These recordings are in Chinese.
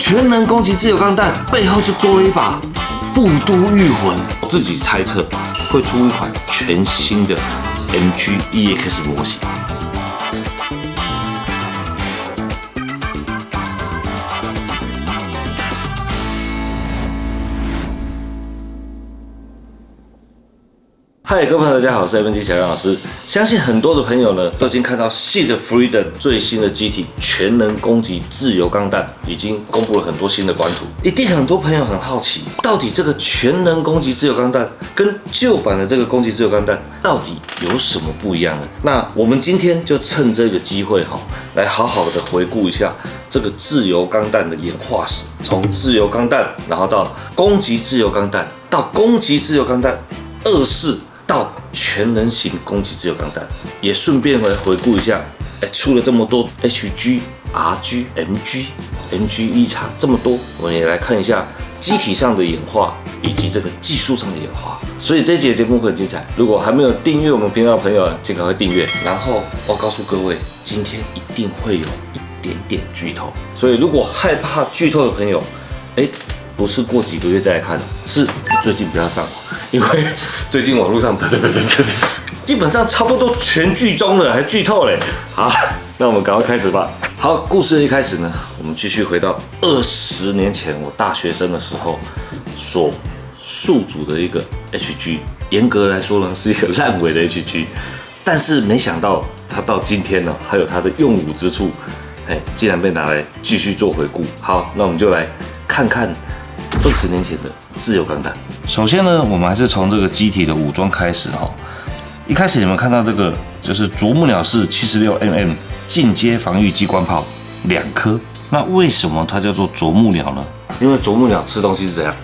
全能攻击自由钢弹背后就多了一把不都御魂。我自己猜测会出一款全新的 MG EX 模型。嗨，各位朋友，大家好，我是 MG 小杨老师。相信很多的朋友呢，都已经看到 SEED Freedom 最新的机体全能攻击自由钢弹已经公布了很多新的官图。一定很多朋友很好奇，到底这个全能攻击自由钢弹跟旧版的这个攻击自由钢弹到底有什么不一样呢？那我们今天就趁这个机会来好好的回顾一下这个自由钢弹的演化史，从自由钢弹，然后到攻击自由钢弹，到攻击自由钢弹2世。到全能型攻击自由钢弹，也顺便来回顾一下，出了这么多 HG、RG、MG、MG 1场这么多，我们也来看一下机体上的演化以及这个技术上的演化。所以这一节节目会很精彩，如果还没有订阅我们频道的朋友，尽赶快订阅。然后我告诉各位，今天一定会有一点点剧透，所以如果害怕剧透的朋友，不是过几个月再来看，是最近不要上，因为最近网络上基本上差不多全剧终了，还剧透嘞。好，那我们赶快开始吧。好，故事的一开始呢，我们继续回到20年前我大学生的时候所宿主的一个 HG， 严格来说呢是一个烂尾的 HG， 但是没想到它到今天呢还有它的用武之处，竟然被拿来继续做回顾。好，那我们就来看看20年前的自由钢弹。首先呢，我们还是从这个机体的武装开始哈。一开始你们看到这个就是啄木鸟式 76mm 进阶防御机关炮2颗。那为什么它叫做啄木鸟呢？因为啄木鸟吃东西是怎样？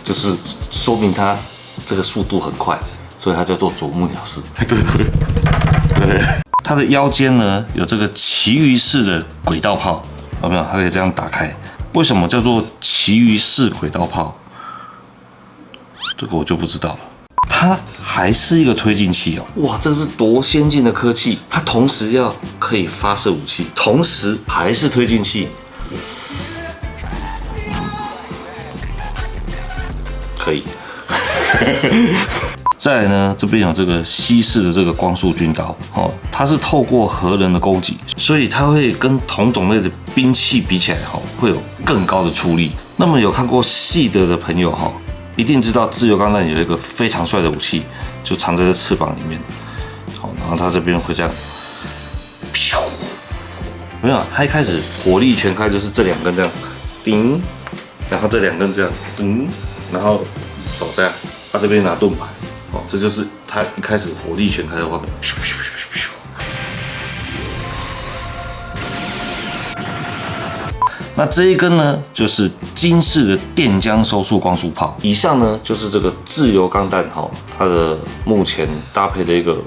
就是说明它这个速度很快，所以它叫做啄木鸟式。对。它的腰间呢有这个旗鱼式的轨道炮。有没有？它可以这样打开。为什么叫做旗鱼式轨道炮？这个我就不知道了。它还是一个推进器哦。哇，这是多先进的科技！它同时要可以发射武器，同时还是推进器。可以。再来呢，这边有这个西式的这个光束军刀，它是透过核能的攻击，所以它会跟同种类的兵器比起来，会有更高的出力。那么有看过SEED的朋友，一定知道自由钢弹有一个非常帅的武器，就藏在这翅膀里面。好，然后它这边会这样，没有，它一开始火力全开就是这2根这样，叮，然后这2根这样，叮，然后手这样，它这边拿盾牌。这就是它一开始火力全开的画面。那这一根呢，就是金式的电浆收束光束炮。以上呢，就是这个自由钢弹它的目前搭配的一个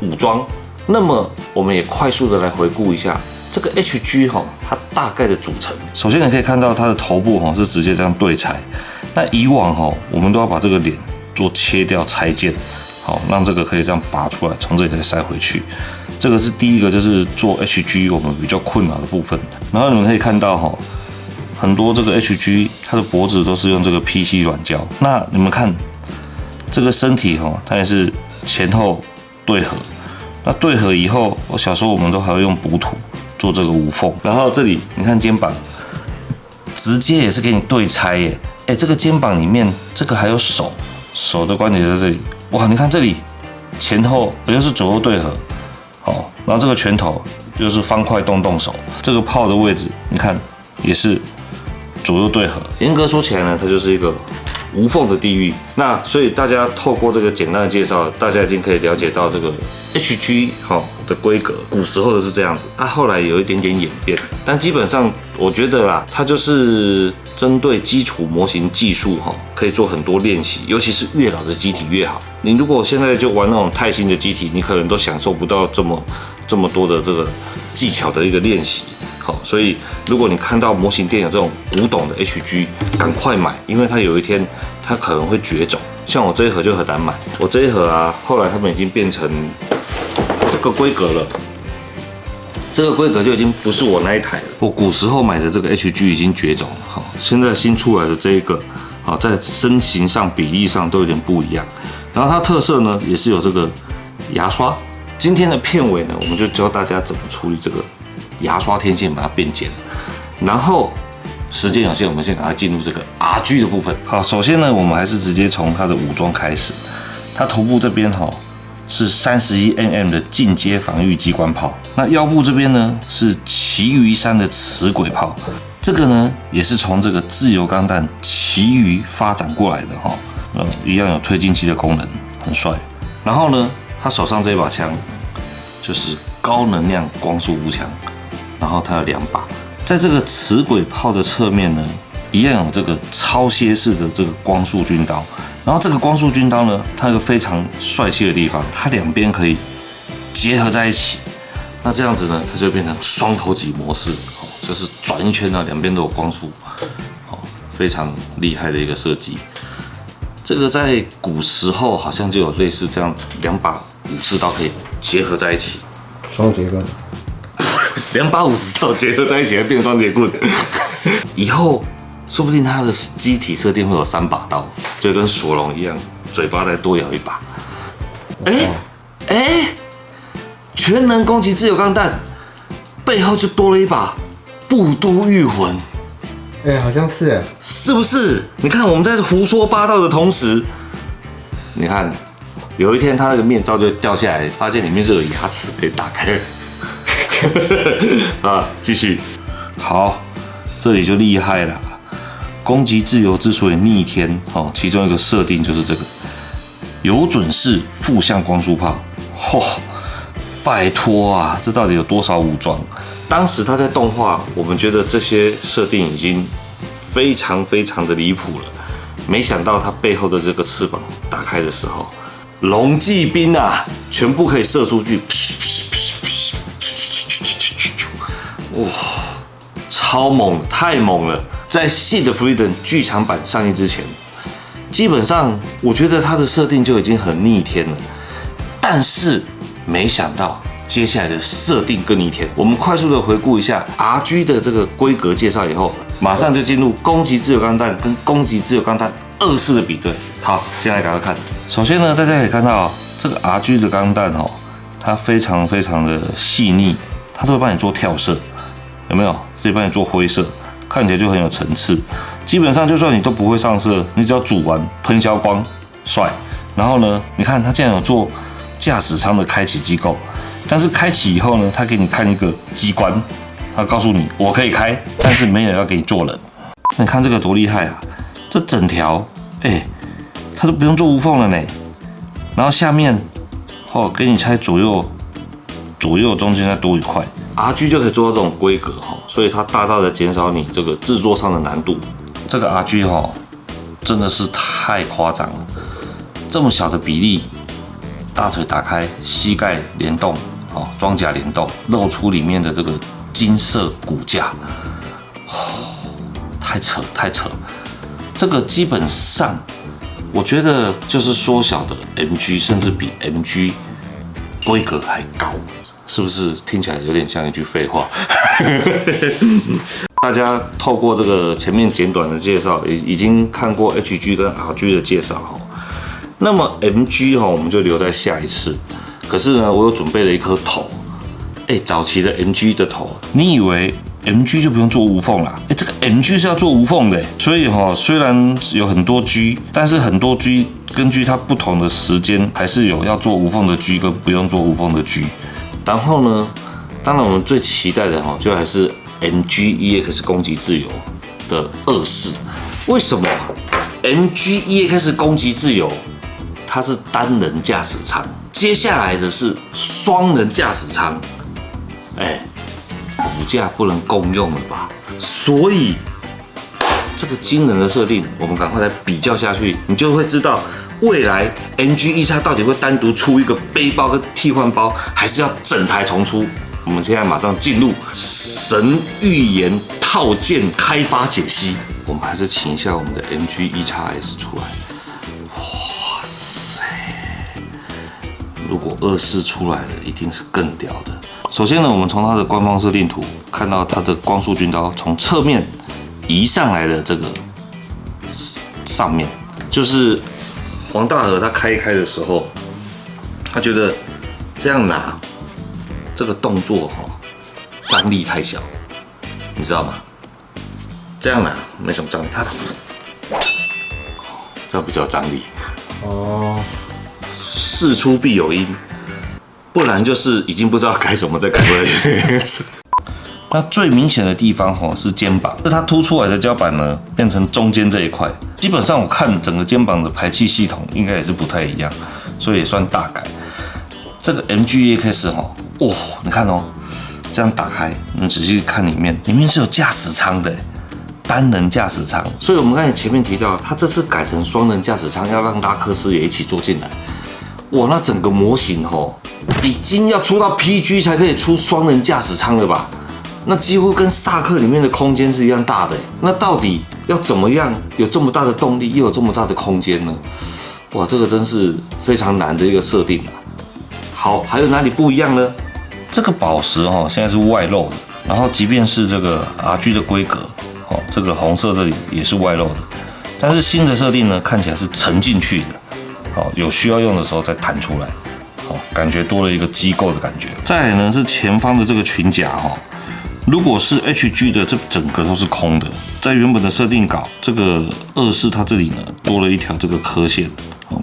武装。那么我们也快速的来回顾一下这个 HG 它大概的组成。首先你可以看到它的头部是直接这样对裁。那以往我们都要把这个脸做切掉裁件，好，让这个可以这样拔出来，从这里再塞回去。这个是第一个，就是做 HG 我们比较困扰的部分。然后你们可以看到很多这个 HG 它的脖子都是用这个 PC 软胶。那你们看这个身体它也是前后对合。那对合以后，小时候我们都还会用补土做这个无缝。然后这里你看肩膀，直接也是给你对拆耶。这个肩膀里面这个还有手的关节在这里。哇，你看这里前后又是左右对合，好，然后这个拳头又是方块动手，这个炮的位置你看也是左右对合。严格说起来呢，它就是一个无缝的地狱。那所以大家透过这个简单的介绍，大家已经可以了解到这个 HG 的规格，古时候的是这样子，后来有一点点演变，但基本上我觉得啦，它就是针对基础模型技术可以做很多练习，尤其是越老的机体越好。你如果现在就玩那种太新的机体，你可能都享受不到这么多的这个技巧的一个练习。好，所以如果你看到模型店有这种古董的 HG， 赶快买，因为它有一天它可能会绝种。像我这一盒就很难买，我这一盒后来他们已经变成这个规格了。这个规格就已经不是我那一台了。我古时候买的这个 HG 已经绝种了，好，现在新出来的这一个，好，在身形上、比例上都有点不一样。然后它特色呢，也是有这个牙刷。今天的片尾呢，我们就教大家怎么处理这个牙刷天线，把它变尖。然后时间有限，我们先赶快进入这个 RG 的部分。好，首先呢，我们还是直接从它的武装开始。它头部这边哈是31mm 的进阶防御机关炮，那腰部这边呢是奇鱼3的磁轨炮，这个呢也是从这个自由钢弹奇鱼发展过来的哈，一样有推进器的功能，很帅。然后呢，他手上这一把枪就是高能量光束步枪，然后它有2把，在这个磁轨炮的侧面呢，一样有这个超蝎式的这个光束军刀。然后这个光束军刀呢，它有个非常帅气的地方，它两边可以结合在一起。那这样子呢，它就变成双头戟模式，就是转一圈呢，两边都有光束，非常厉害的一个设计。这个在古时候好像就有类似这样2把武士刀可以结合在一起，双节棍，2把武士刀结合在一起还变双节棍，以后。说不定它的机体设定会有3把刀，就跟索隆一样，嘴巴再多咬1把。全能攻击自由钢弹背后就多了1把不都御魂。好像是哎，是不是？你看我们在胡说八道的同时，你看有一天他那个面罩就掉下来，发现里面是有牙齿可以打开。啊，继续。好，这里就厉害了。攻击自由之所以逆天，其中一个设定就是这个有准式负向光束炮。拜托啊，这到底有多少武装？当时他在动画，我们觉得这些设定已经非常非常的离谱了。没想到他背后的这个翅膀打开的时候，龙骑兵啊，全部可以射出去，哇，超猛，太猛了！在《Seed Freedom》剧场版上映之前，基本上我觉得它的设定就已经很逆天了，但是没想到接下来的设定更逆天。我们快速的回顾一下 RG 的这个规格介绍以后，马上就进入攻击自由钢弹跟攻击自由钢弹2式的比对。好，先来赶快看。首先呢，大家可以看到这个 RG 的钢弹它非常非常的细腻，它都会帮你做跳射，有没有？自己帮你做挥射。看起来就很有层次，基本上就算你都不会上色，你只要组完喷消光，帅。然后呢，你看它竟然有做驾驶舱的开启机构，但是开启以后呢，它给你看一个机关，它告诉你我可以开，但是没有要给你做人。那你看这个多厉害啊！这整条，它都不用做无缝了呢。然后下面，给你拆左右中间再多1块。RG 就可以做到这种规格所以它大大的减少你这个制作上的难度。这个 RG 真的是太夸张了，这么小的比例，大腿打开，膝盖联动，装甲联动，露出里面的这个金色骨架，太扯太扯。这个基本上我觉得就是缩小的 MG， 甚至比 MG 规格还高。是不是听起来有点像一句废话？大家透过这个前面简短的介绍，已经看过 HG 跟 RG 的介绍那么 MG 我们就留在下一次。可是呢，我有准备了一颗头。早期的 MG 的头，你以为 MG 就不用做无缝啦？这个 MG 是要做无缝的，所以虽然有很多 G， 但是很多 G 根据它不同的时间，还是有要做无缝的 G 跟不用做无缝的 G。然后呢，当然我们最期待的就还是 MG EX 攻击自由的2式。为什么 MG EX 攻击自由它是单人驾驶舱，接下来的是双人驾驶舱？骨架不能共用了吧？所以这个惊人的设定，我们赶快来比较下去，你就会知道。未来 MG1X 到底会单独出一个背包跟替换包，还是要整台重出？我们现在马上进入神预言套件开发解析。我们还是请一下我们的 MG1X 出来。哇塞！如果2式出来了，一定是更屌的。首先呢，我们从它的官方设定图看到它的光束军刀从侧面移上来的这个上面，就是黄大和他开一开的时候，他觉得这样拿这个动作张力太小，你知道吗？这样拿没什么张力，他这样比较有张力。哦，事出必有因，不然就是已经不知道改什么再改回来。那最明显的地方是肩膀，是它凸出来的胶板呢变成中间这一块。基本上我看整个肩膀的排气系统应该也是不太一样，所以也算大改。这个 MG-EX 你看这样打开，你们仔细看里面是有驾驶舱的。单人驾驶舱，所以我们刚才前面提到，它这次改成双人驾驶舱，要让拉克斯也一起坐进来。哇，那整个模型已经要出到 PG 才可以出双人驾驶舱了吧？那几乎跟萨克里面的空间是一样大的。那到底要怎么样有这么大的动力，又有这么大的空间呢？哇，这个真是非常难的一个设定啊。好，还有哪里不一样呢？这个宝石现在是外露的，然后即便是这个 RG 的规格。这个红色这里也是外露的，但是新的设定呢，看起来是沉进去的，有需要用的时候再弹出来，感觉多了一个机构的感觉。再来呢是前方的这个裙甲如果是 HG 的，这整个都是空的，在原本的设定稿，这个24它这里呢多了一条这个刻线，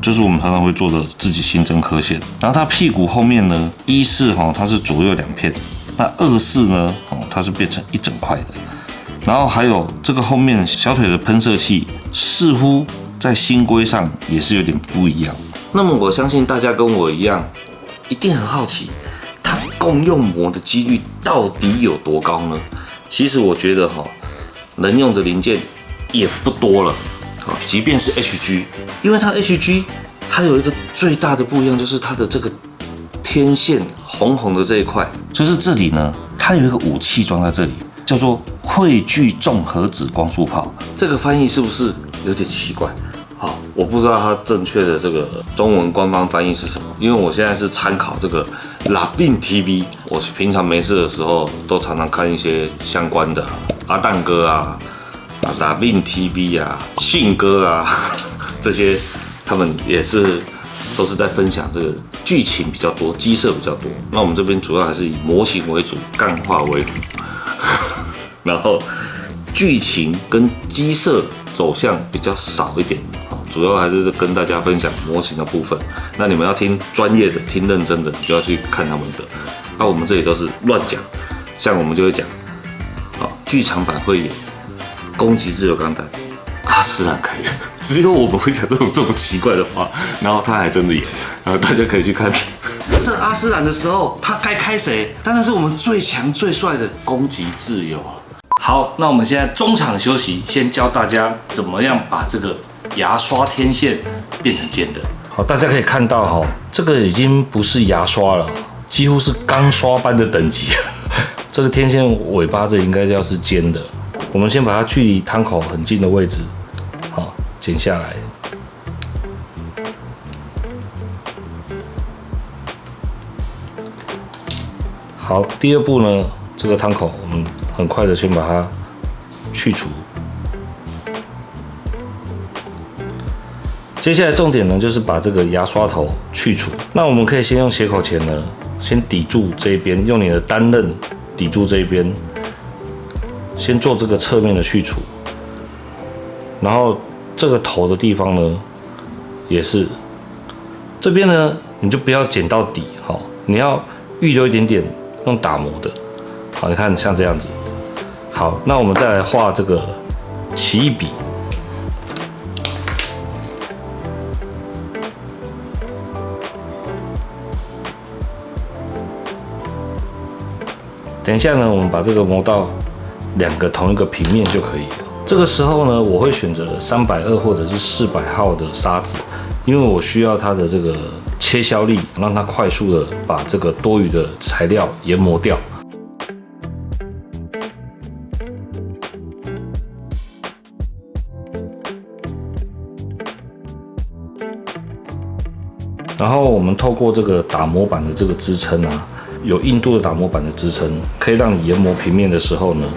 就是我们常常会做的自己新增刻线。然后它屁股后面呢14它是左右2片，那24呢它是变成一整块的。然后还有这个后面小腿的喷射器，似乎在新规上也是有点不一样。那么我相信大家跟我一样，一定很好奇，它共用膜的几率到底有多高呢？其实我觉得能用的零件也不多了。即便是 HG， 因为它 HG 它有一个最大的不一样，就是它的这个天线红红的这一块，就是这里呢，它有一个武器装在这里。叫做汇聚重核子光束炮，这个翻译是不是有点奇怪？我不知道它正确的这个中文官方翻译是什么，因为我现在是参考这个 Lavin TV， 我平常没事的时候都常常看一些相关的阿蛋哥啊、Lavin TV 啊、信哥啊这些，他们也是都是在分享这个剧情比较多、机设比较多。那我们这边主要还是以模型为主，干话为辅。然后剧情跟机设走向比较少一点，主要还是跟大家分享模型的部分。那你们要听专业的、听认真的，就要去看他们的。那我们这里都是乱讲，像我们就会讲，剧场版会演攻击自由钢弹，阿斯兰开的，只有我们会讲这么奇怪的话，然后他还真的演，然后大家可以去看。这阿斯兰的时候，他该开谁？当然是我们最强最帅的攻击自由了。好，那我们现在中场休息，先教大家怎么样把这个牙刷天线变成尖的。好，大家可以看到这个已经不是牙刷了，几乎是钢刷般的等级。这个天线尾巴这应该要是尖的。我们先把它距离汤口很近的位置，剪下来。好，第二步呢，这个汤口我们很快的先把它去除。接下来重点呢，就是把这个牙刷头去除。那我们可以先用斜口钳呢，先抵住这一边，用你的单刃抵住这一边，先做这个侧面的去除。然后这个头的地方呢，也是这边呢，你就不要剪到底，你要预留一点点。用打磨的，好，你看像这样子。好，那我们再来画这个奇异笔。等一下呢，我们把这个磨到2个同一个平面就可以了。这个时候呢，我会选择320或者是400号的砂纸，因为我需要它的这个切削力，让它快速的把这个多余的材料研磨掉。然后我们透过这个打磨板的这个支撑啊，有硬度的打磨板的支撑，可以让你研磨平面的时候呢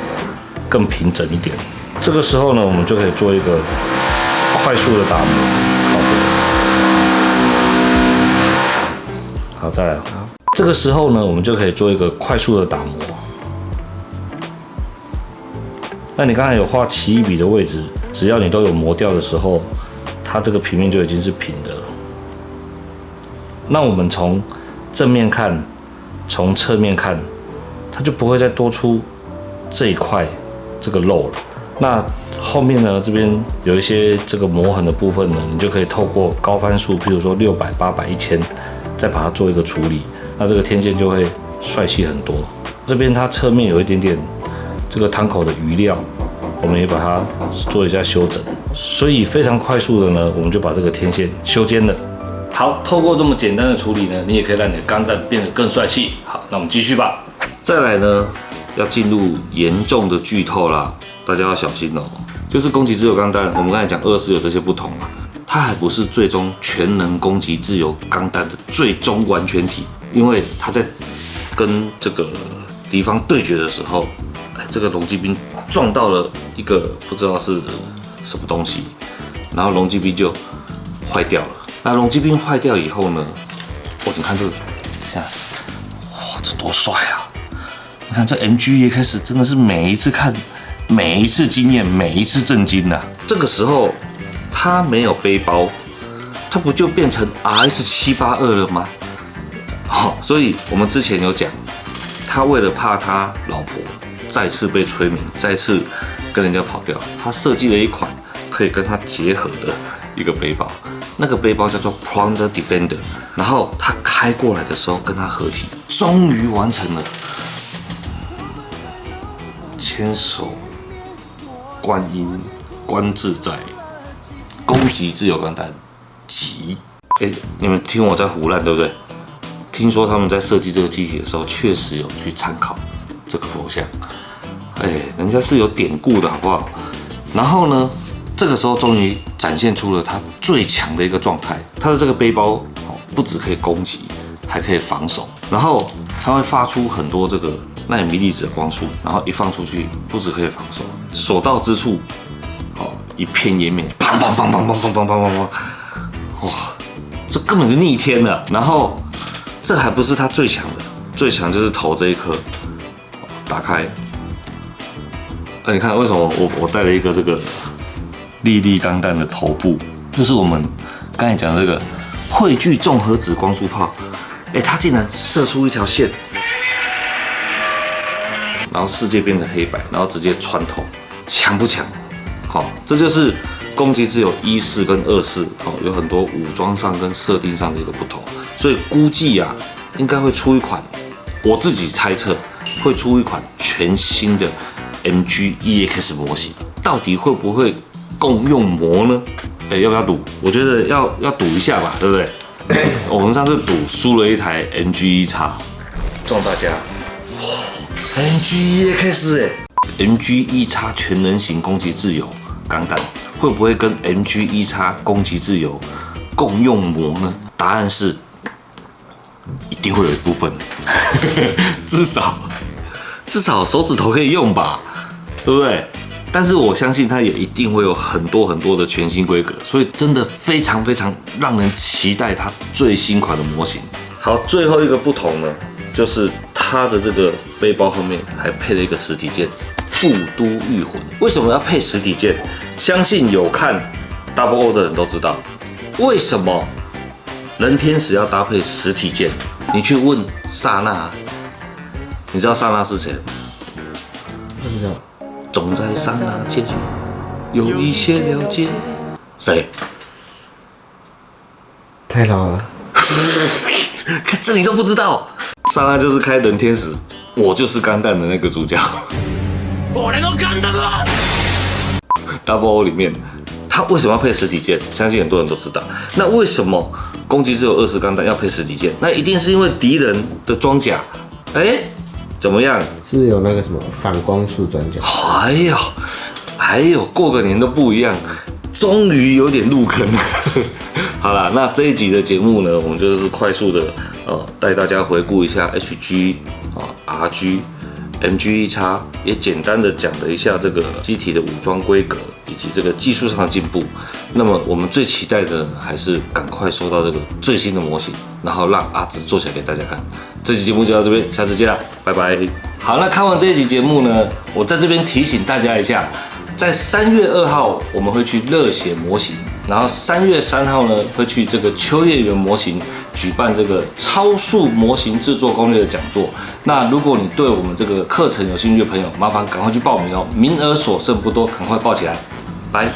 更平整一点。这个时候呢，我们就可以做一个快速的打磨。好，再来。这个时候呢，我们就可以做一个快速的打磨。那你刚才有画奇异笔的位置，只要你都有磨掉的时候，它这个平面就已经是平的了。那我们从正面看，从侧面看，它就不会再多出这一块这个漏了。那后面呢，这边有一些这个磨痕的部分呢，你就可以透过高翻数，譬如说600、800、1000，再把它做一个处理。那这个天线就会帅气很多。这边它侧面有一点点这个汤口的余料，我们也把它做一下修整，所以非常快速的呢，我们就把这个天线修尖了。好，透过这么简单的处理呢，你也可以让你的钢弹变得更帅气。好，那我们继续吧。再来呢，要进入严重的剧透啦，大家要小心哦。就是攻击自由钢弹，我们刚才讲24有这些不同嘛，它还不是最终全能攻击自由钢弹的最终完全体，因为它在跟这个敌方对决的时候，这个龙骑兵撞到了一个不知道是什么东西，然后龙骑兵就坏掉了。那龙骑兵坏掉以后呢，你看这个，看，哇，这多帅啊！你看这 MG 开始真的是每一次看，每一次惊艳，每一次震惊啊！这个时候他没有背包，他不就变成 RS782了吗？所以我们之前有讲，他为了怕他老婆再次被催眠，再次跟人家跑掉，他设计了一款可以跟他结合的一个背包，那个背包叫做 Plunder Defender， 然后他开过来的时候跟他合体，终于完成了。千手观音观自在，攻击自由钢弹急。你们听我在胡乱对不对？听说他们在设计这个机体的时候，确实有去参考这个佛像，人家是有典故的好不好？然后呢，这个时候终于展现出了他最强的一个状态，他的这个背包不只可以攻击，还可以防守，然后它会发出很多这个奈米粒子的光束，然后一放出去，不只可以防守，所到之处，一片湮灭，砰砰砰砰砰砰砰砰砰砰，哇，这根本就逆天了。然后这还不是他最强的，最强就是头这一颗，打开。你看为什么我带了一个这个粒粒钢弹的头部，就是我们刚才讲的这个汇聚综合子光束炮，它竟然射出一条线，然后世界变成黑白，然后直接穿透，强不强？这就是攻击只有14跟24，有很多武装上跟设定上的一个不同，所以估计啊，应该会出一款，我自己猜测会出一款全新的 MG EX 模型，到底会不会共用模呢？要不要赌？我觉得要赌一下吧，对不对？我们上次赌输了一台 MG 1X，祝大家MG EX MG 1X 全能型攻击自由钢弹会不会跟 MG 1X 攻击自由共用模呢？答案是一定会有一部分，至少手指头可以用吧，对不对？但是我相信它也一定会有很多很多的全新规格，所以真的非常非常让人期待它最新款的模型。好，最后一个不同呢，就是它的这个背包后面还配了一个实体剑。复都御魂为什么要配实体剑？相信有看 Double O 的人都知道，为什么人天使要搭配实体剑？你去问刹那，你知道刹那是谁吗？不知道。总在刹那间有一些了解。谁？太老了。这你都不知道？刹那就是开人天使，我就是钢弹的那个主角。Double O 里面，它为什么要配实体剑？相信很多人都知道。那为什么攻击只有20钢弹要配实体剑？那一定是因为敌人的装甲，怎么样？是有那个什么反光束装甲。还有过个年都不一样，终于有点入坑。好啦，那这一集的节目呢，我们就是快速的带大家回顾一下 HG RG MG1X，也简单的讲了一下这个机体的武装规格以及这个技术上的进步。那么我们最期待的还是赶快收到这个最新的模型，然后让阿直做起来给大家看。这期节目就到这边，下次见啦，拜拜。好，那看完这一集节目呢，我在这边提醒大家一下，在3月2号我们会去热血模型，然后3月3号呢会去这个秋叶原模型举办这个超速模型制作攻略的讲座。那如果你对我们这个课程有兴趣的朋友，麻烦赶快去报名哦，名额所剩不多，赶快报起来，拜。